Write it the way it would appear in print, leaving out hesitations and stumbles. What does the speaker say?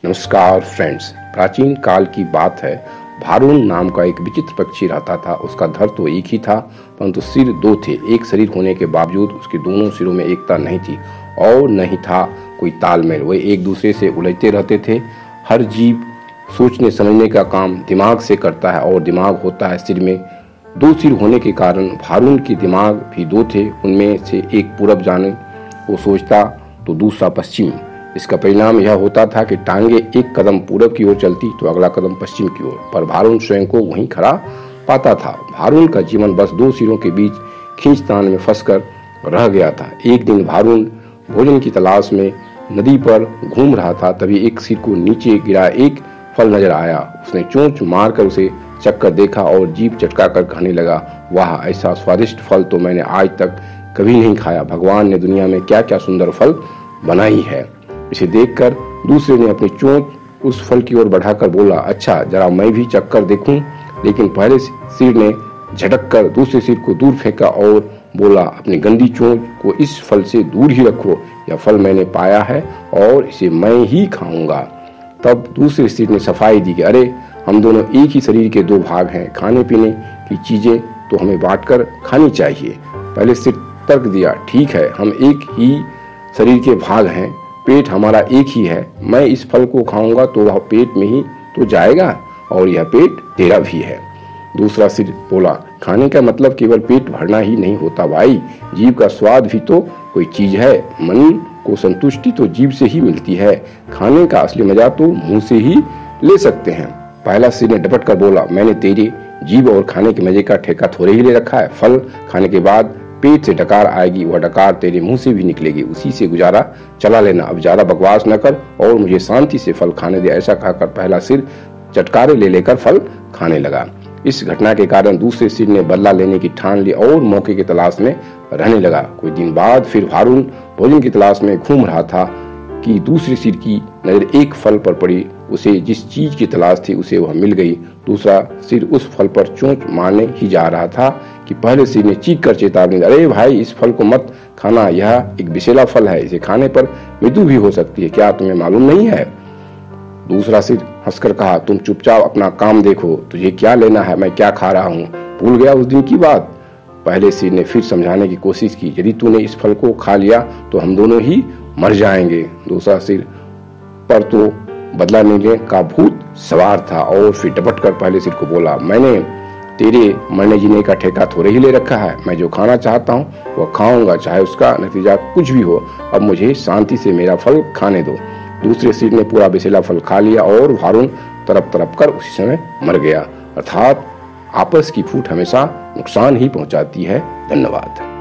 नमस्कार फ्रेंड्स, प्राचीन काल की बात है। भारून नाम का एक विचित्र पक्षी रहता था। उसका धड़ तो एक ही था, परंतु सिर दो थे। एक शरीर होने के बावजूद उसके दोनों सिरों में एकता नहीं थी और नहीं था कोई तालमेल। वे एक दूसरे से उलझते रहते थे। हर जीव सोचने समझने का काम दिमाग से करता है और दिमाग होता है सिर में। दो सिर होने के कारण भारून के दिमाग भी दो थे। उनमें से एक पूरब जाने को सोचता तो दूसरा पश्चिम। इसका परिणाम यह होता था कि टांगे एक कदम पूरब की ओर चलती तो अगला कदम पश्चिम की ओर, पर भारून स्वयं को वहीं खड़ा पाता था। भारून का जीवन बस दो सिरों के बीच खींचतान में फंसकर रह गया था। एक दिन भारून भोजन की तलाश में नदी पर घूम रहा था, तभी एक सिर को नीचे गिरा एक फल नजर आया। उसने चोंच मारकर उसे चखकर देखा और जीभ चटकाकर कहने लगा, वाह, ऐसा स्वादिष्ट फल तो मैंने आज तक कभी नहीं खाया। भगवान ने दुनिया में क्या क्या सुंदर फल बनाई है। इसे देखकर दूसरे ने अपनी चोंच उस फल की ओर बढ़ाकर बोला, अच्छा, जरा मैं भी चखकर देखूं। लेकिन पहले सिर ने झटक कर दूसरे सिर को दूर फेंका और बोला, अपनी गंदी चोंच को इस फल से दूर ही रखो। यह फल मैंने पाया है और इसे मैं ही खाऊंगा। तब दूसरे सिर ने सफाई दी कि अरे, हम दोनों एक ही शरीर के दो भाग हैं। खाने पीने की चीजें तो हमें बांटकर खानी चाहिए। पहले सिर तर्क दिया, ठीक है, हम एक ही शरीर के भाग हैं, पेट हमारा एक ही है। मैं इस फल को खाऊंगा तो वह पेट में ही तो जाएगा और यह पेट तेरा भी है। दूसरा सिर बोला, खाने का मतलब केवल पेट भरना ही नहीं होता भाई, जीव का स्वाद भी तो कोई चीज है। मन को संतुष्टि तो जीव से ही मिलती है। खाने का असली मजा तो मुंह से ही ले सकते हैं। पहला सिर ने डपट कर बोला, मैंने तेरी जीभ और खाने के मजे का ठेका थोड़े ही ले रखा है। फल खाने के बाद पेट से डकार आएगी, वह डकार तेरे मुंह से भी निकलेगी, उसी से गुजारा चला लेना। अब ज्यादा बकवास न कर और मुझे शांति से फल खाने दे। ऐसा कहकर पहला सिर चटकारे ले लेकर फल खाने लगा। इस घटना के कारण दूसरे सिर ने बदला लेने की ठान ली और मौके की तलाश में रहने लगा। कुछ दिन बाद फिर भारून भोजन की तलाश में घूम रहा था कि दूसरे सिर की नजर एक फल पर पड़ी। उसे जिस चीज की तलाश थी उसे वह मिल गई। दूसरा सिर उस फल पर चोंच मारने ही जा रहा था कि पहले सिर ने चीख कर चेतावनी दी, अरे भाई, इस फल को मत खाना, यह एक विषैला फल है, इसे खाने पर मृत्यु भी हो सकती है, क्या तुम्हें मालूम नहीं है? दूसरा सिर हंसकर कहा, तुम चुपचाप अपना काम देखो, तुझे क्या लेना है मैं क्या खा रहा हूँ, भूल गया उस दिन की बात? पहले सिर ने फिर समझाने की कोशिश की, यदि तूने इस फल को खा लिया तो हम दोनों ही मर जाएंगे। दूसरा सिर पर तो बदला लेने का भूत सवार था और फिर डपट कर पहले सिर को बोला, मैंने तेरे मरने जीने का ठेका थोड़े ही ले रखा है। मैं जो खाना चाहता हूँ वह खाऊंगा, चाहे उसका नतीजा कुछ भी हो। अब मुझे शांति से मेरा फल खाने दो। दूसरे सिर ने पूरा विषैला फल खा लिया और भारून तरप तरप कर उसी समय मर गया। अर्थात आपस की फूट हमेशा नुकसान ही पहुंचाती है। धन्यवाद।